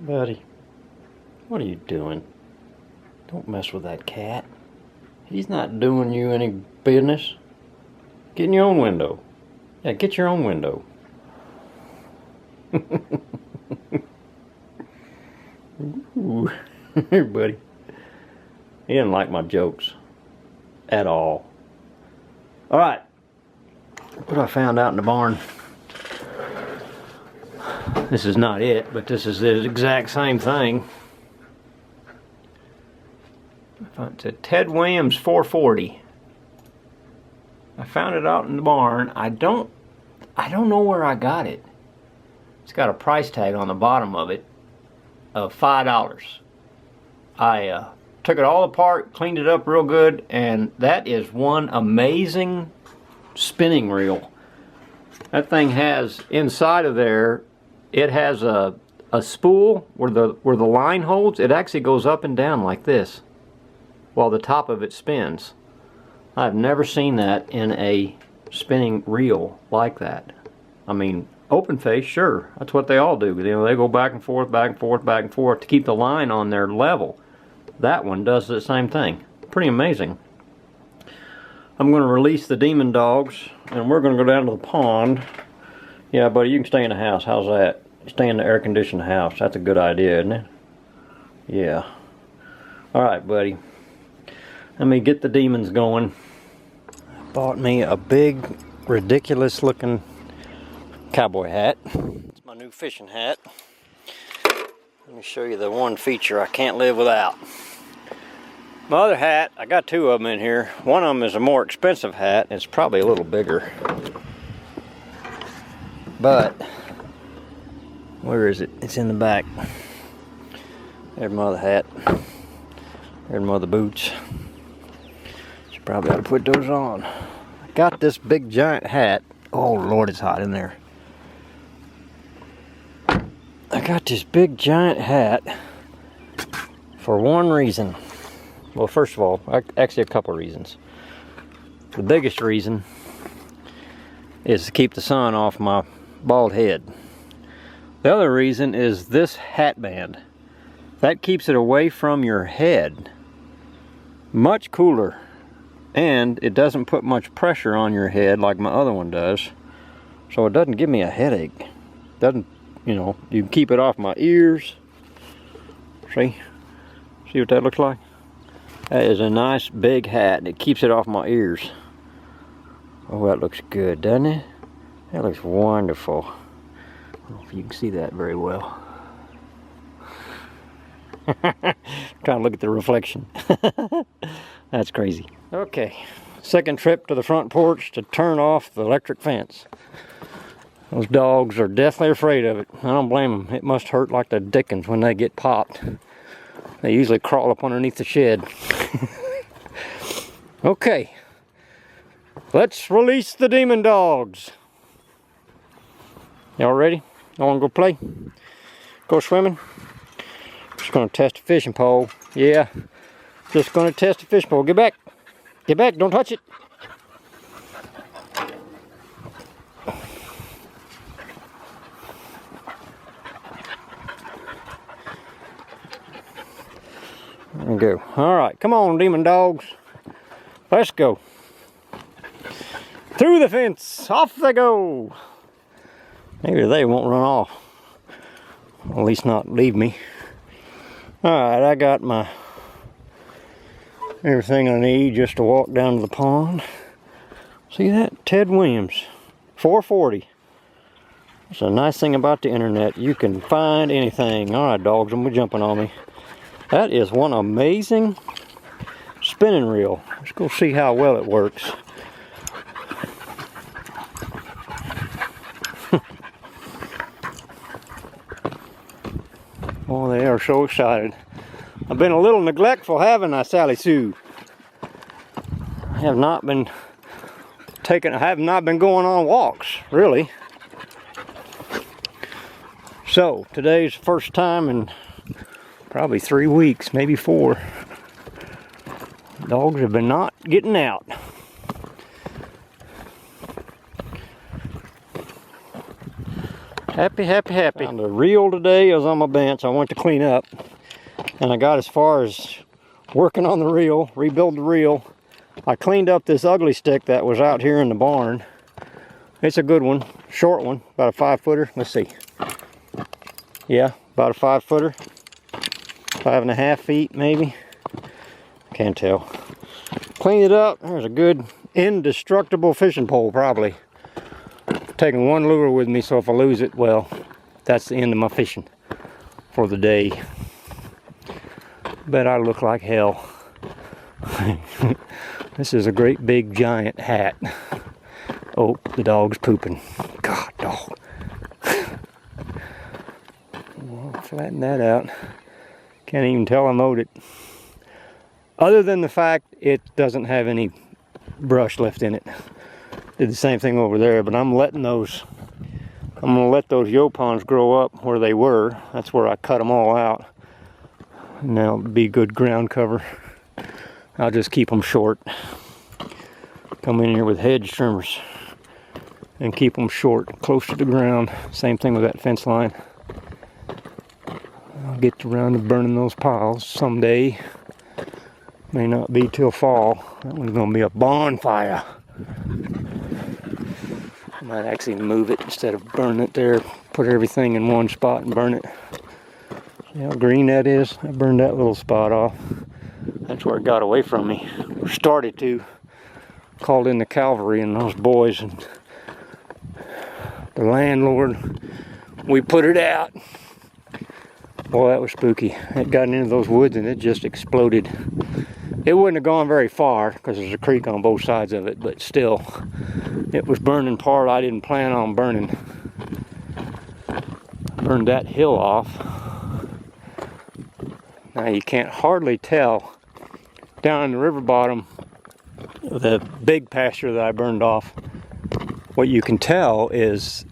Buddy, what are you doing? Don't mess with that cat. He's not doing you any business. Get in your own window. Yeah, get your own window. Ooh. Here, buddy. He didn't like my jokes at all. Alright. What I found out in the barn. This is not it, but this is the exact same thing. It's a Ted Williams 440. I found it out in the barn. I don't know where I got it. It's got a price tag on the bottom of it of $5. I took it all apart, cleaned it up real good, and that is one amazing spinning reel. That thing has inside of there, it has a spool where the line holds. It actually goes up and down like this while the top of it spins. I've never seen that in a spinning reel like that. I mean, open face, sure, that's what they all do. You know, they go back and forth, back and forth, back and forth to keep the line on their level. That one does the same thing. Pretty amazing. I'm going to release the demon dogs, and we're going to go down to the pond. Yeah, buddy, you can stay in the house. How's that? Stay in the air-conditioned house. That's a good idea, isn't it? Yeah. Alright, buddy. Let me get the demons going. I bought me a big, ridiculous-looking cowboy hat. It's my new fishing hat. Let me show you the one feature I can't live without. My other hat, I got two of them in here. One of them is a more expensive hat. It's probably a little bigger. But, where is it? It's in the back. There's my other hat. There's my other boots. Should probably ought to put those on. I got this big giant hat. Oh Lord, it's hot in there. I got this big giant hat for one reason. Well, first of all, actually a couple reasons. The biggest reason is to keep the sun off my bald head. The other reason is this hat band. That keeps it away from your head. Much cooler. And it doesn't put much pressure on your head like my other one does. So it doesn't give me a headache. Doesn't, you know, you can keep it off my ears. See? See what that looks like? That is a nice big hat, and it keeps it off my ears. Oh, that looks good, doesn't it? That looks wonderful. I don't know if you can see that very well. Trying to look at the reflection. That's crazy. Okay, second trip to the front porch to turn off the electric fence. Those dogs are deathly afraid of it. I don't blame them. It must hurt like the dickens when they get popped. They usually crawl up underneath the shed. Okay, let's release the demon dogs. Y'all ready? Y'all wanna go play? Go swimming? Just gonna test a fishing pole. Yeah, just gonna test a fishing pole. Get back. Get back, don't touch it. There we go. Alright, come on, demon dogs. Let's go. Through the fence, off they go. Maybe they won't run off. At least not leave me. Alright, I got my everything I need just to walk down to the pond. See that? Ted Williams 440. That's a nice thing about the internet. You can find anything. Alright, dogs, don't be jumping on me. That is one amazing spinning reel. Let's go see how well it works. Oh, they are so excited. I've been a little neglectful, haven't I, Sally Sue? I have not been going on walks, really. So, today's the first time in probably 3 weeks, maybe 4. Dogs have been not getting out. Happy, happy, happy. Found a reel today. I was on my bench. I went to clean up, and I got as far as working on the reel, rebuild the reel. I cleaned up this ugly stick that was out here in the barn. It's a good one, short one, about a 5-footer. Let's see. Yeah, about a 5-footer. 5.5 feet maybe. Can't tell. Clean it up. There's a good indestructible fishing pole, probably. Taking one lure with me, so if I lose it, well, that's the end of my fishing for the day. Bet I look like hell. This is a great big giant hat. Oh, the dog's pooping. God, dog. Well, flatten that out. Can't even tell I mowed it. Other than the fact it doesn't have any brush left in it. Did the same thing over there, but I'm gonna let those Yapons grow up where they were. That's where I cut them all out. And that'll be good ground cover. I'll just keep them short. Come in here with hedge trimmers and keep them short, close to the ground. Same thing with that fence line. I'll get around to burning those piles someday. May not be till fall. That one's gonna be a bonfire. I might actually move it instead of burning it there. Put everything in one spot and burn it. See how green that is? I burned that little spot off. That's where it got away from me. Or started to. Called in the cavalry and those boys and the landlord. We put it out. Boy, that was spooky. It got into those woods and it just exploded. It wouldn't have gone very far because there's a creek on both sides of it, but still, it was burning part I didn't plan on burning. Burned that hill off. Now you can't hardly tell down in the river bottom, the big pasture that I burned off. What you can tell is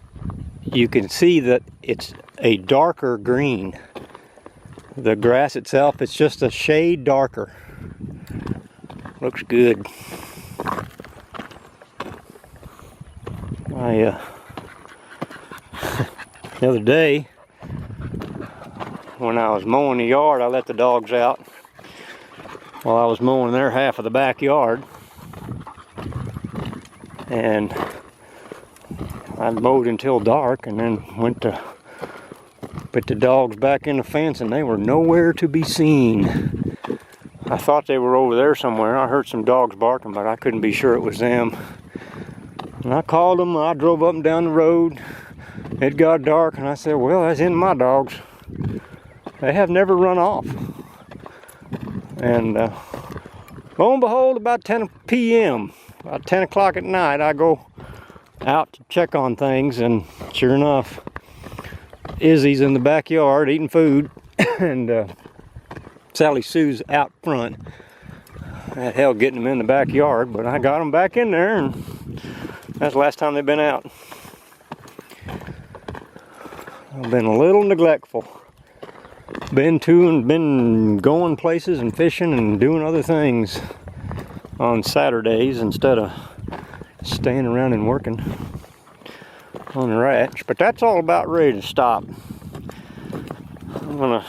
you can see that it's a darker green. The grass itself, it's just a shade darker. Looks good. The other day, when I was mowing the yard, I let the dogs out while I was mowing their half of the backyard. And I mowed until dark and then went to put the dogs back in the fence and they were nowhere to be seen. I thought they were over there somewhere. I heard some dogs barking, but I couldn't be sure it was them. And I called them, I drove up and down the road. It got dark and I said, well, that's in my dogs. They have never run off. And lo and behold, about 10 p.m., about 10 o'clock at night, I go out to check on things, and sure enough, Izzy's in the backyard eating food, and Sally Sue's out front. I had hell getting them in the backyard, but I got them back in there, and that's the last time they've been out. I've been a little neglectful. Been going places and fishing and doing other things on Saturdays instead of staying around and working on the ranch. But that's all about ready to stop. I'm gonna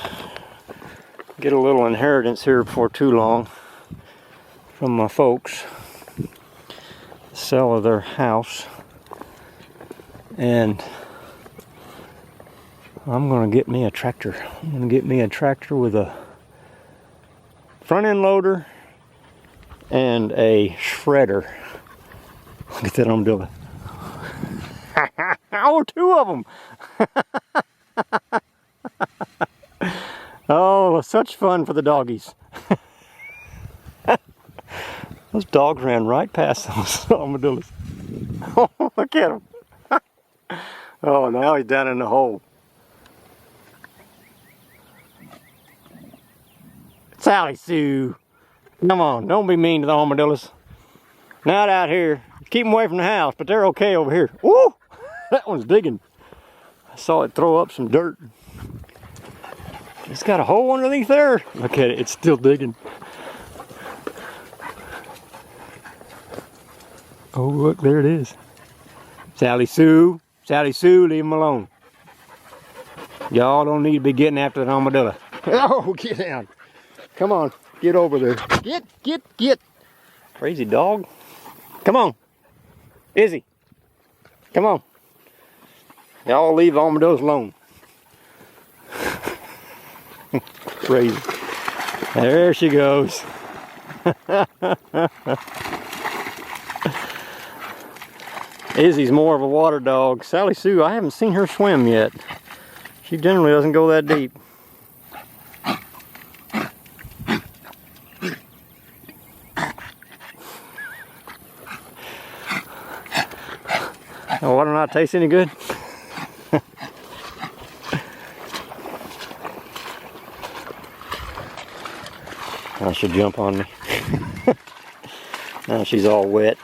get a little inheritance here before too long from my folks. Sell their house, and I'm gonna get me a tractor. I'm gonna get me a tractor with a front end loader and a shredder. Look at that, I'm doing. Oh, two of them. Oh, such fun for the doggies. Those dogs ran right past those armadillos. Oh, look at him. Oh, now he's down in the hole. Sally Sue, come on, don't be mean to the armadillos. Not out here. Keep them away from the house, but they're okay over here. Woo! That one's digging. I saw it throw up some dirt. It's got a hole underneath there. Look at it, it's still digging. Oh, look, there it is. Sally Sue, leave him alone. Y'all don't need to be getting after that armadillo. Oh, get down. Come on, get over there. Get. Crazy dog. Come on. Izzy. Come on. Y'all leave the armadillos alone. Crazy. There she goes. Izzy's more of a water dog. Sally Sue, I haven't seen her swim yet. She generally doesn't go that deep. The water not taste any good? Now she'll jump on me. Now she's all wet.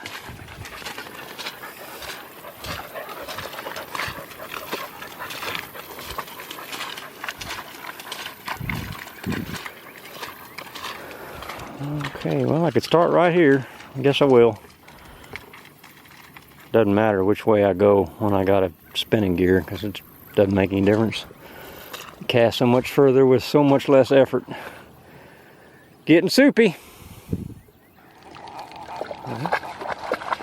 Okay, well, I could start right here. I guess I will. Doesn't matter which way I go when I got a spinning gear, because it doesn't make any difference. Cast so much further with so much less effort. Getting soupy.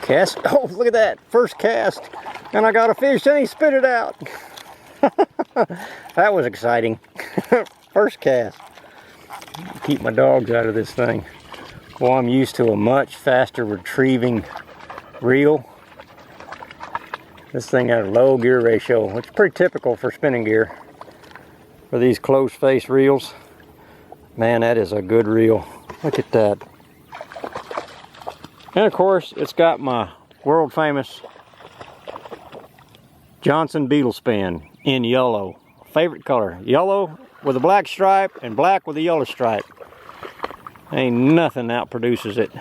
Cast. Oh, look at that. First cast. And I got a fish and he spit it out. That was exciting. First cast. Keep my dogs out of this thing. Well, I'm used to a much faster retrieving reel. This thing had a low gear ratio, which is pretty typical for spinning gear. For these close face reels. Man, that is a good reel. Look at that. And of course, it's got my world famous Johnson Beetle Spin in yellow. Favorite color. Yellow with a black stripe and black with a yellow stripe. Ain't nothing outproduces it.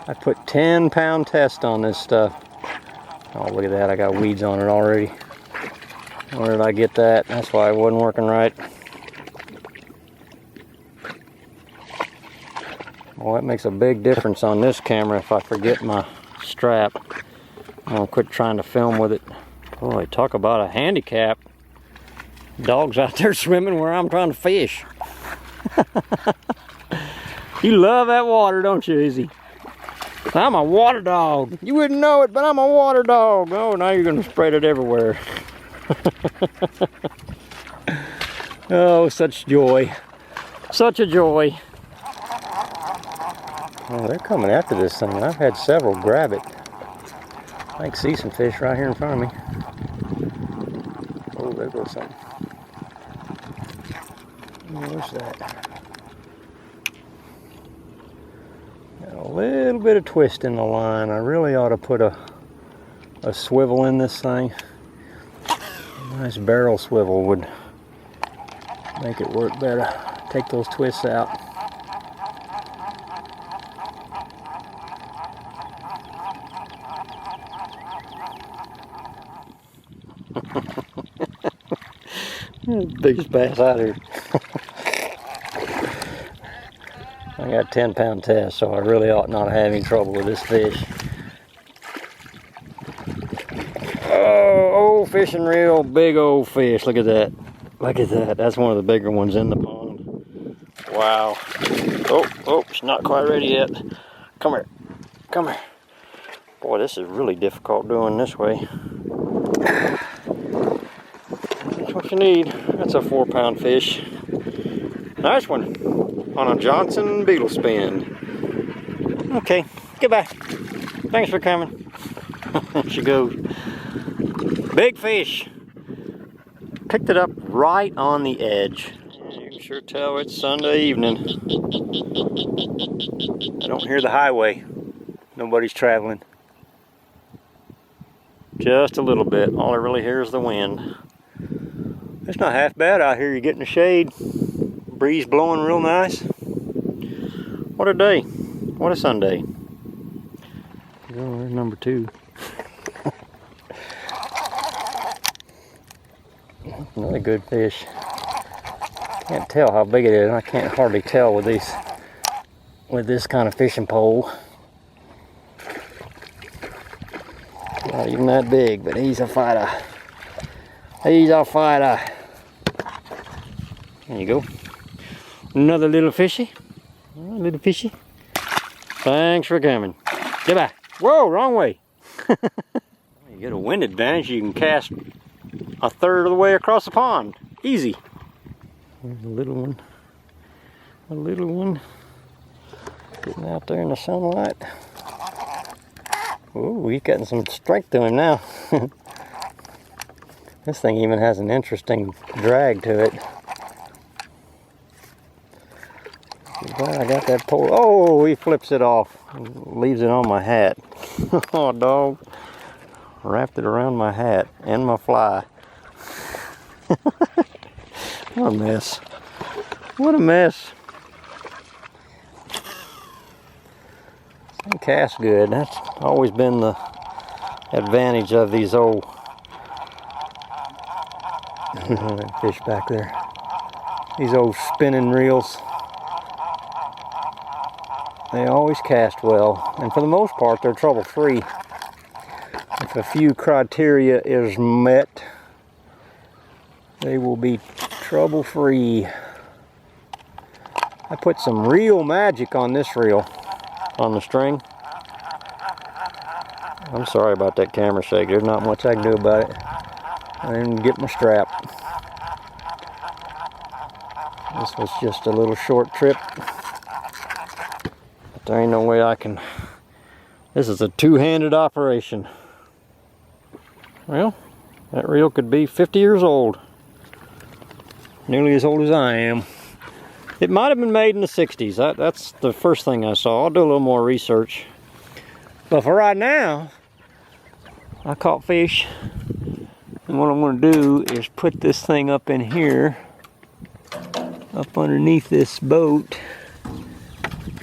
I put 10-pound test on this stuff. Oh, look at that. I got weeds on it already. Where did I get that? That's why it wasn't working right. Well, that makes a big difference on this camera if I forget my strap. I'm gonna quit trying to film with it. Boy, talk about a handicap. Dogs out there swimming where I'm trying to fish. You love that water, don't you, Izzy? I'm a water dog. You wouldn't know it, but I'm a water dog. Oh, now you're gonna spread it everywhere. Oh, such joy. Such a joy. Oh, they're coming after this thing. I've had several grab it. I can see some fish right here in front of me. Oh, there goes something. Where's that? Got a little bit of twist in the line. I really ought to put a swivel in this thing. A nice barrel swivel would make it work better. Take those twists out. Biggest bass out here. I got 10-pound test, so I really ought not have any trouble with this fish. Oh, old fishing reel, big old fish. Look at that. Look at that. That's one of the bigger ones in the pond. Wow. Oh, it's not quite ready yet. Come here. Come here. Boy, this is really difficult doing this way. That's what you need. That's a 4-pound fish. Nice one. On a Johnson Beetle Spin. Okay, goodbye. Thanks for coming. There she goes. Big fish. Picked it up right on the edge. You can sure tell it's Sunday evening. I don't hear the highway. Nobody's traveling. Just a little bit. All I really hear is the wind. It's not half bad out here. You're getting the shade. Breeze blowing real nice. What a day. What a Sunday. Oh, there's number 2. Another good fish. Can't tell how big it is. I can't hardly tell with this kind of fishing pole. Not even that big, but he's a fighter. He's a fighter. There you go. Another little fishy. Little fishy. Thanks for coming. Goodbye. Whoa, wrong way. You get a wind advantage, you can cast a third of the way across the pond. Easy. There's a little one. A little one. Getting out there in the sunlight. Ooh, he's getting some strength to him now. This thing even has an interesting drag to it. Glad I got that pole. Oh, he flips it off. Leaves it on my hat. Oh, dog. Wrapped it around my hat and my fly. What a mess. What a mess. They cast good. That's always been the advantage of these old fish back there. These old spinning reels. They always cast well, and for the most part they're trouble-free. If a few criteria is met, they will be trouble-free. I put some real magic on this reel, on the string. I'm sorry about that camera shake. There's not much I can do about it. I didn't get my strap. This was just a little short trip. There ain't no way I can. This is a two-handed operation. Well, that reel could be 50 years old. Nearly as old as I am. It might have been made in the 60s. That's the first thing I saw. I'll do a little more research. But for right now, I caught fish. And what I'm going to do is put this thing up in here, up underneath this boat.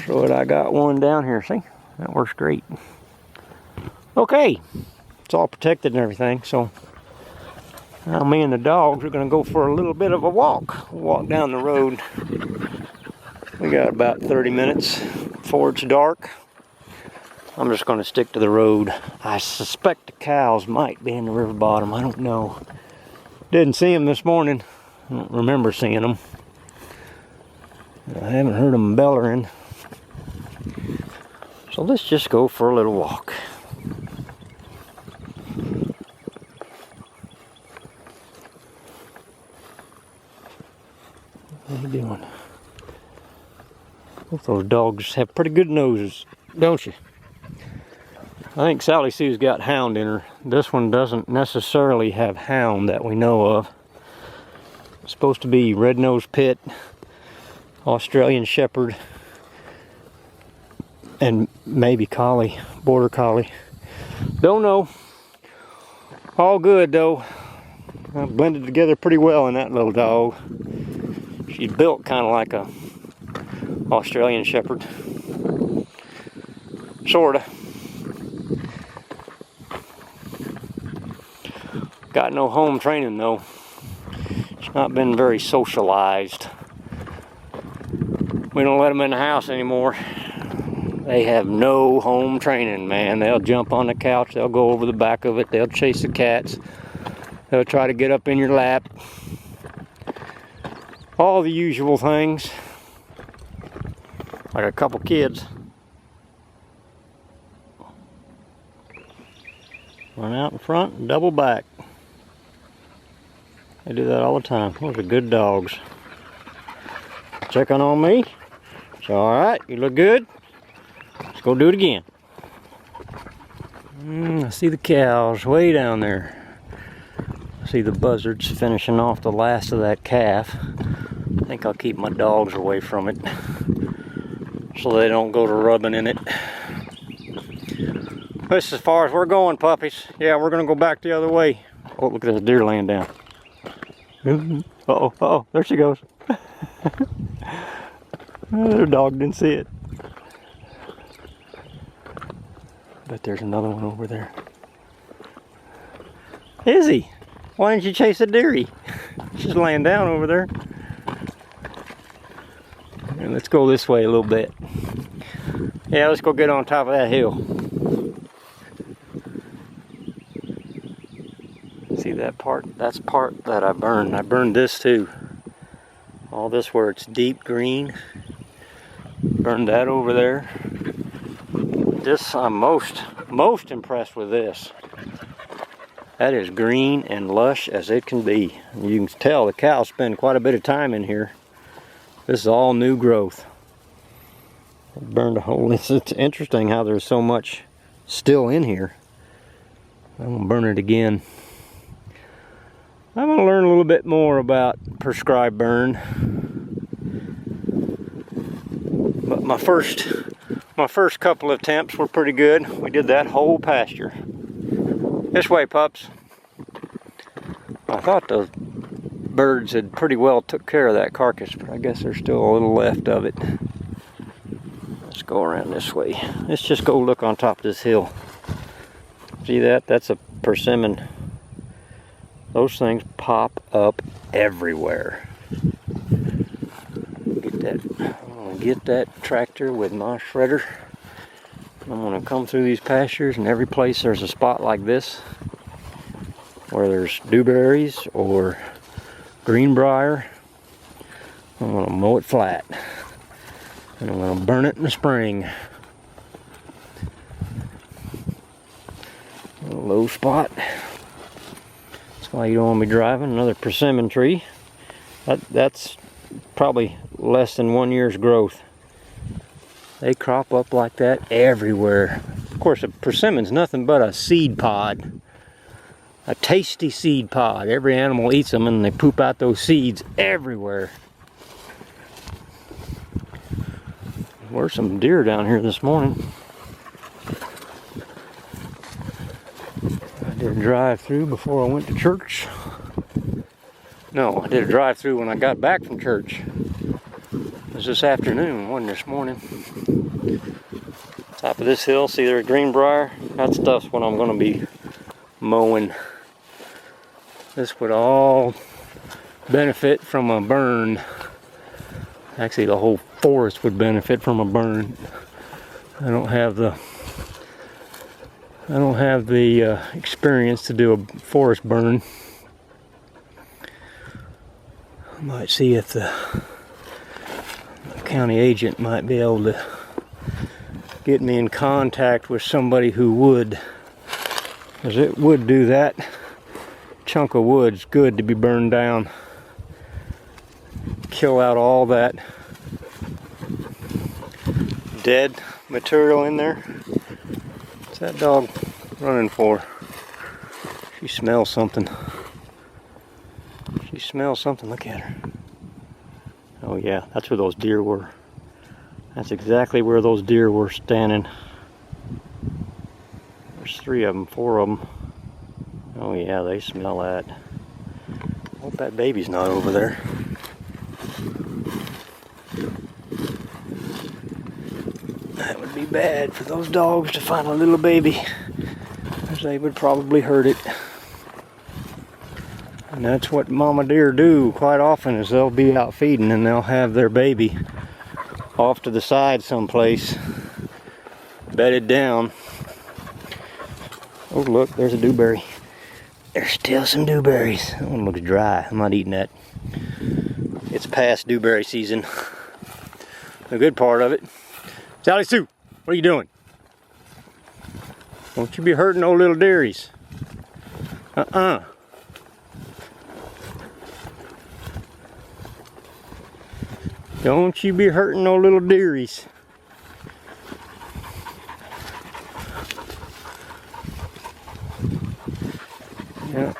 So that I got one down here. See? That works great. Okay. It's all protected and everything. So now me and the dogs are going to go for a little bit of a walk. Walk down the road. We got about 30 minutes before it's dark. I'm just going to stick to the road. I suspect the cows might be in the river bottom. I don't know. Didn't see them this morning. I don't remember seeing them. I haven't heard them bellering. So let's just go for a little walk. What are you doing? Both those dogs have pretty good noses, don't you? I think Sally Sue's got hound in her. This one doesn't necessarily have hound that we know of. It's supposed to be red-nosed pit, Australian shepherd, and maybe collie, border collie. Don't know. All good though. Blended together pretty well in that little dog. She's built kind of like a Australian shepherd. Sorta. Got no home training though. She's not been very socialized. We don't let them in the house anymore. They have no home training, man. They'll jump on the couch, they'll go over the back of it, they'll chase the cats, they'll try to get up in your lap. All the usual things. Like a couple kids. Run out in front and double back. They do that all the time. Those are good dogs. Checking on me. It's alright, you look good. Let's go do it again. I see the cows way down there. I see the buzzards finishing off the last of that calf. I think I'll keep my dogs away from it so they don't go to rubbing in it. This is as far as we're going, puppies. Yeah, we're gonna go back the other way. Oh, look at this deer laying down. Uh-oh, uh-oh, there she goes. Their dog didn't see it. Bet there's another one over there. Is he? Why didn't you chase a deerie? She's laying down over there. And let's go this way a little bit. Yeah, let's go get on top of that hill. that part? That's part that I burned. I burned this too. All this where it's deep green. Burned that over there. This, I'm most impressed with this. That is green and lush as it can be. You can tell the cows spend quite a bit of time in here. This is all new growth. It burned a hole. It's interesting how there's so much still in here. I'm gonna burn it again. I'm gonna learn a little bit more about prescribed burn. But my first couple of attempts were pretty good. We did that whole pasture. This way, pups. I thought the birds had pretty well took care of that carcass, but I guess there's still a little left of it. Let's go around this way. Let's just go look on top of this hill. See that? That's a persimmon. Those things pop up everywhere. I'm gonna get that tractor with my shredder. I'm gonna come through these pastures, and every place there's a spot like this where there's dewberries or greenbrier, I'm gonna mow it flat. And I'm gonna burn it in the spring. A low spot. That's why you don't want to be driving. Another persimmon tree. That's probably less than 1 year's growth. They crop up like that everywhere. Of course, a persimmon's nothing but a seed pod. A tasty seed pod. Every animal eats them and they poop out those seeds everywhere. There's some deer down here this morning. I did a drive-through before I went to church. No, I did a drive-through when I got back from church. It was this afternoon, wasn't this morning. Top of this hill, see there's greenbrier? That stuff's what I'm gonna be mowing. This would all benefit from a burn. Actually, the whole forest would benefit from a burn. I don't have the experience to do a forest burn. I might see if the county agent might be able to get me in contact with somebody who would, because it would do that chunk of wood's good to be burned down. Kill out all that dead material in there. What's that dog running for? She smells something. She smells something. Look at her. Oh yeah, that's where those deer were. That's exactly where those deer were standing. There's 3 of them, 4 of them. Oh yeah, they smell that. Hope that baby's not over there. That would be bad for those dogs to find a little baby, because they would probably hurt it. And that's what mama deer do quite often, is they'll be out feeding and they'll have their baby off to the side someplace, bedded down. Oh look, there's a dewberry. There's still some dewberries. That one looks dry. I'm not eating that. It's past dewberry season. The good part of it. Sally Sue, what are you doing? Don't you be hurting no little dearies. Don't you be hurting no little dearies. Yeah.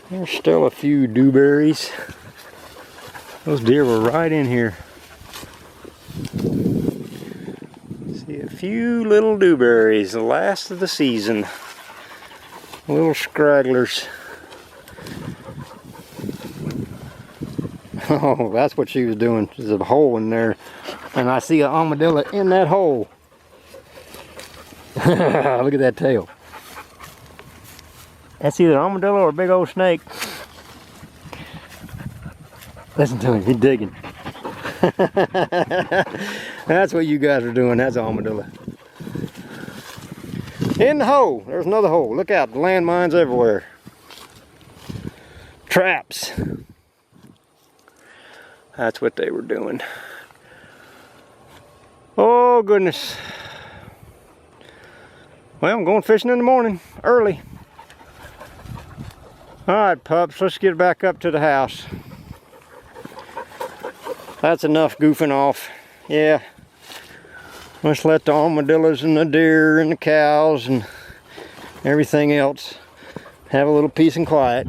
There's still a few dewberries. Those deer were right in here. See a few little dewberries, the last of the season. Little scragglers. Oh, that's what she was doing. There's a hole in there, and I see an armadillo in that hole. Look at that tail. That's either an armadillo or a big old snake. Listen to him, he's digging. That's what you guys are doing. That's an armadillo. In the hole. There's another hole. Look out, landmines everywhere. traps. That's what they were doing. Oh goodness. Well, I'm going fishing in the morning, early. Alright pups, let's get back up to the house. That's enough goofing off. Yeah. Let's let the armadillos and the deer and the cows and everything else have a little peace and quiet.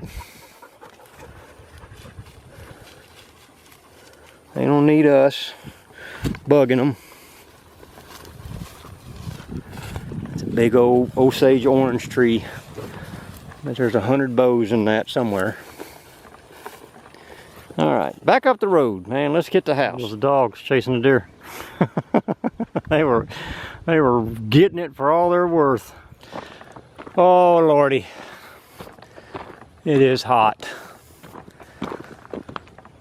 They don't need us bugging them. It's a big old Osage orange tree. But there's 100 bows in that somewhere. Alright, back up the road, man. Let's get to the house. Those dogs chasing the deer. They were getting it for all they're worth. Oh lordy. It is hot.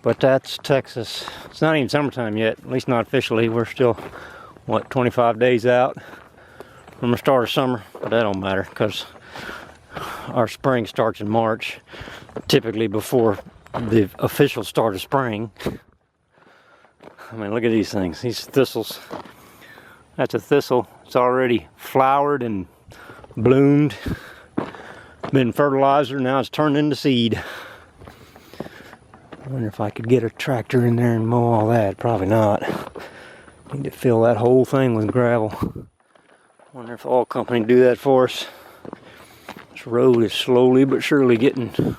But that's Texas. It's not even summertime yet, at least not officially. We're still, what, 25 days out from the start of summer. But that don't matter, because our spring starts in March, typically before the official start of spring. I mean, look at these things, these thistles. That's a thistle. It's already flowered and bloomed, been fertilizer, now it's turned into seed. I wonder if I could get a tractor in there and mow all that. Probably not. Need to fill that whole thing with gravel. Wonder if the oil company can do that for us. This road is slowly but surely getting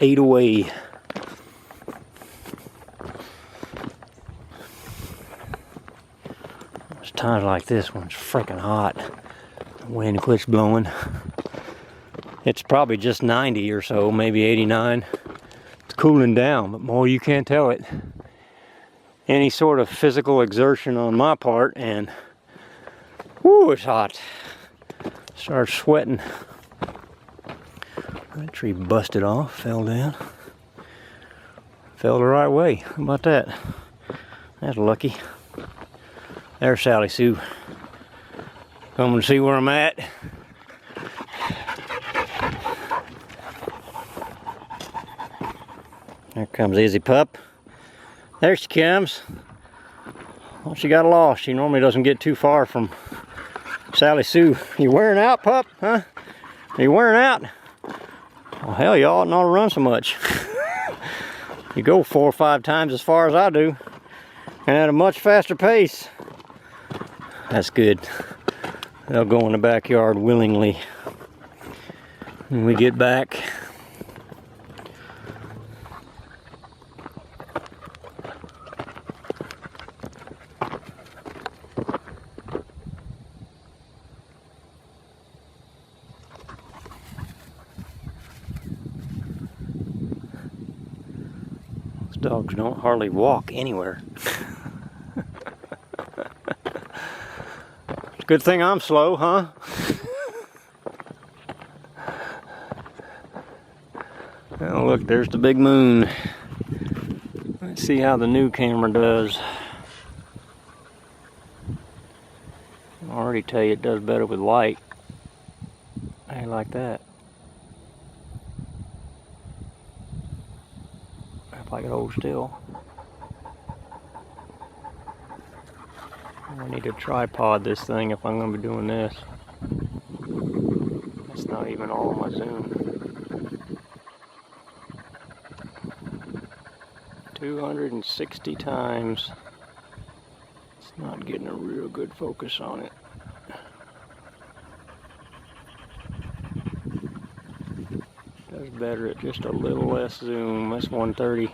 ate away. It's times like this when it's freaking hot. The wind quits blowing. It's probably just 90 or so, maybe 89. It's cooling down, but boy, you can't tell it. Any sort of physical exertion on my part, and whoo, it's hot. Start sweating. That tree busted off, fell down. Fell the right way. How about that? That's lucky. There's Sally Sue. Coming to see where I'm at. There comes Izzy Pup. There she comes. Well, she got lost. She normally doesn't get too far from Sally Sue. You wearing out, pup? Huh? Are you wearing out? Well, hell, you ought not to run so much. You go 4 or 5 times as far as I do, and at a much faster pace. That's good. They'll go in the backyard willingly when we get back. Dogs don't hardly walk anywhere. It's a good thing I'm slow, huh? Oh, look, there's the big moon. Let's see how the new camera does. I'll already tell you it does better with light. Hey, like that. If I could hold still. I need to tripod this thing if I'm going to be doing this. That's not even all of my zoom. 260 times. It's not getting a real good focus on it. Does better at just a little less zoom. That's 130.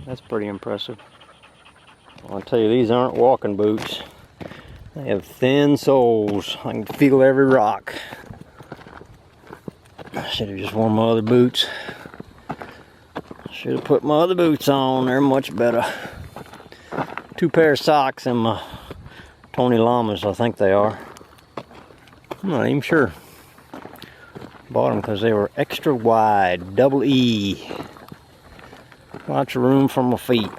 That's pretty impressive. I'll tell you, these aren't walking boots. They have thin soles. I can feel every rock. I should have just worn my other boots. Should have put my other boots on. They're much better. 2 pair of socks and my Tony Lamas, I think they are. I'm not even sure. Bought them because they were extra wide, double E. Lots of room for my feet.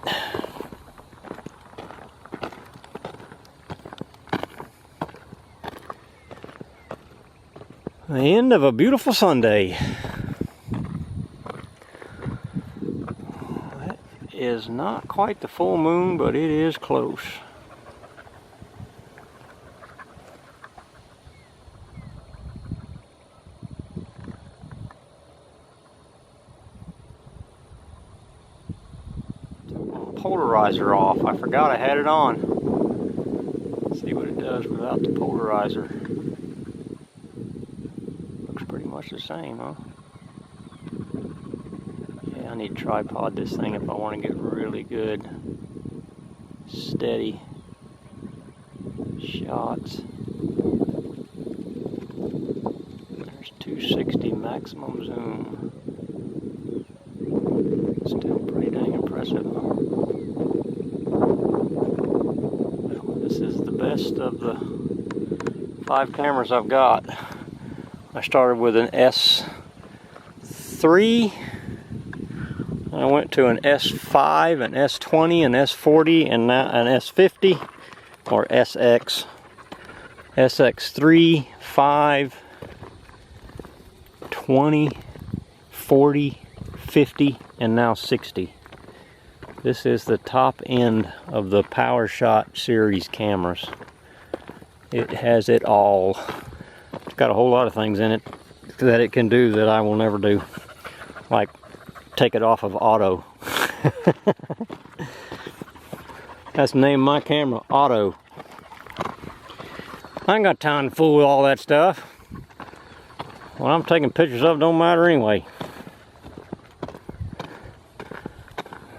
The end of a beautiful Sunday. That is not quite the full moon, but it is close. Polarizer off. I forgot I had it on. Let's see what it does without the polarizer. Looks pretty much the same, huh? Yeah, I need to tripod this thing if I want to get really good, steady shots. There's 260 maximum zoom. Still pretty dang impressive. This is the best of the 5 cameras I've got. I started with an S3, I went to an S5, an S20, an S40, and now an S50, or SX, SX3, 5, 20, 40, 50, and now 60. This is the top end of the PowerShot series cameras. It has it all. It's got a whole lot of things in it that it can do that I will never do. Like take it off of auto. That's the name of my camera, Auto. I ain't got time to fool with all that stuff. What I'm taking pictures of don't matter anyway.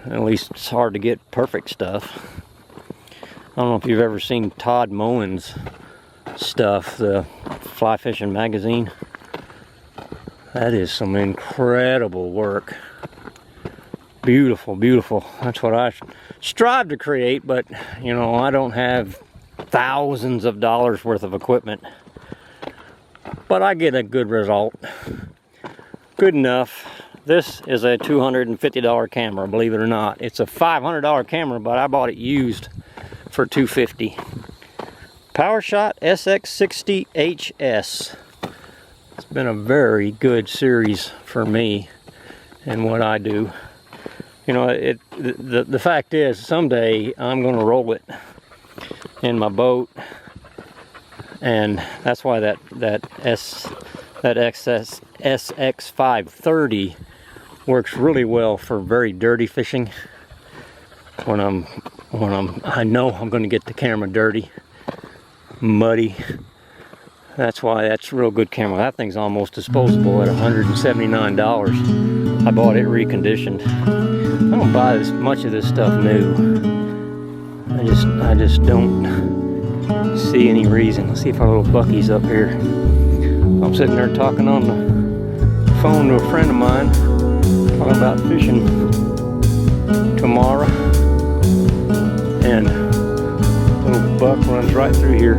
At least it's hard to get perfect stuff. I don't know if you've ever seen Todd Moen's stuff, the Fly Fishing magazine. That is some incredible work. Beautiful, beautiful. That's what I strive to create, but you know, I don't have thousands of dollars worth of equipment. But I get a good result. Good enough. This is a $250 camera, believe it or not. It's a $500 camera, but I bought it used for $250. PowerShot SX60HS. It's been a very good series for me and what I do. You know, the fact is, someday I'm going to roll it in my boat, and that's why that SX530 works really well for very dirty fishing. When I know I'm going to get the camera dirty, muddy. That's why that's a real good camera. That thing's almost disposable at $179. I bought it reconditioned. I don't buy this much of this stuff new. I just don't see any reason. Let's see if our little Bucky's up here. I'm sitting there talking on the phone to a friend of mine, talking about fishing tomorrow, and little buck runs right through here,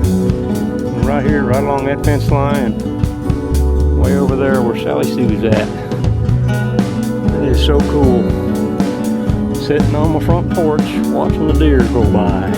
right along that fence line, and way over there where Sally Sue's at. It is so cool, sitting on my front porch watching the deer go by.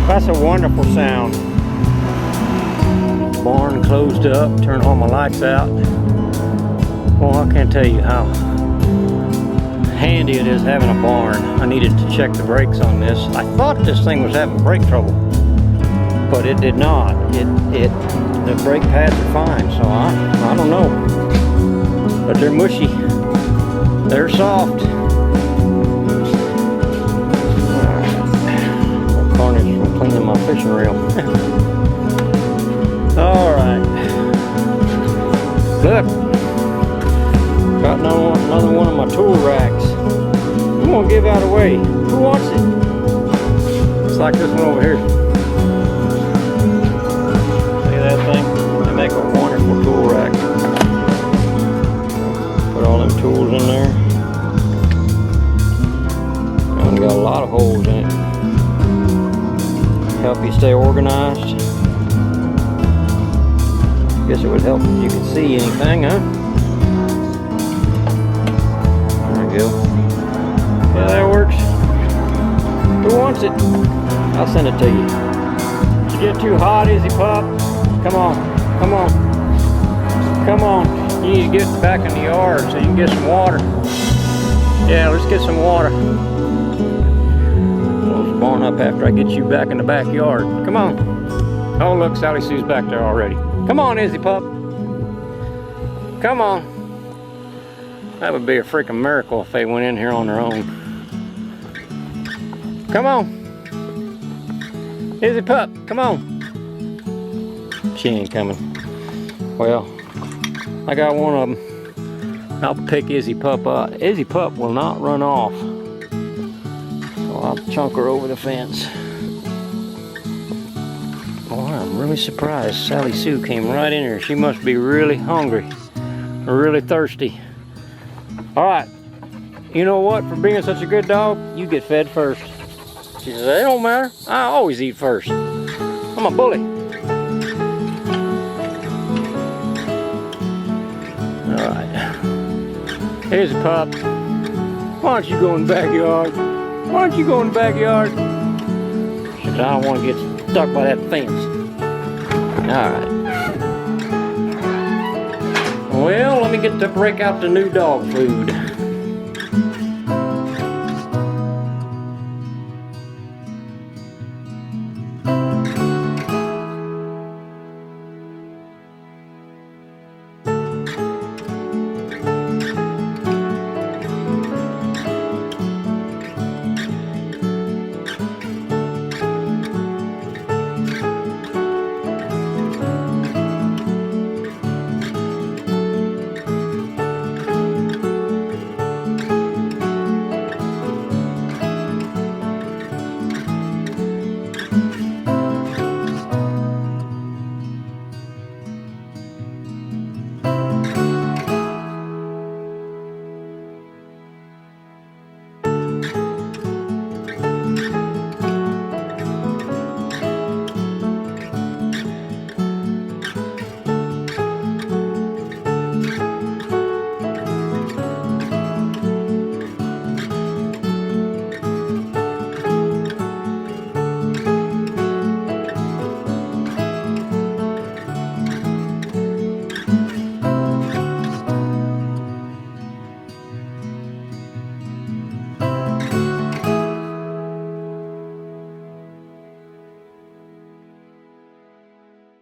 That's a wonderful sound. Barn closed up, turned all my lights out. Well, I can't tell you how handy it is having a barn. I needed to check the brakes on this. I thought this thing was having brake trouble, but it did not. The brake pads are fine, so I don't know. But they're mushy. They're soft. Cleaning my fishing reel. Alright. Look. Got another one of my tool racks. I'm going to give that away. Who wants it? like this one over here. See that thing? They make a wonderful tool rack. Put all them tools in there. And got a lot of holes in it. Help you stay organized. Guess it would help if you could see anything, huh? There we go. Yeah, that works. Who wants it? I'll send it to you. Did you get too hot, Izzy Pup? Come on, come on. Come on. You need to get back in the yard so you can get some water. Yeah, let's get some water. We'll spawn up after I get you back in the backyard. Come on. Oh, look, Sally Sue's back there already. Come on, Izzy Pup. Come on. That would be a freaking miracle if they went in here on their own. Come on. Izzy Pup, come on. She ain't coming. Well, I got one of them. I'll pick Izzy Pup up. Izzy Pup will not run off. So I'll chunk her over the fence. Boy, I'm really surprised Sally Sue came right in here. She must be really hungry or really thirsty. All right, you know what? For being such a good dog, you get fed first. She says, it don't matter. I always eat first. I'm a bully. All right. Here's a pup. Why don't you go in the backyard? Why don't you go in the backyard? She says, I don't want to get stuck by that fence. All right. Well, let me get to break out the new dog food.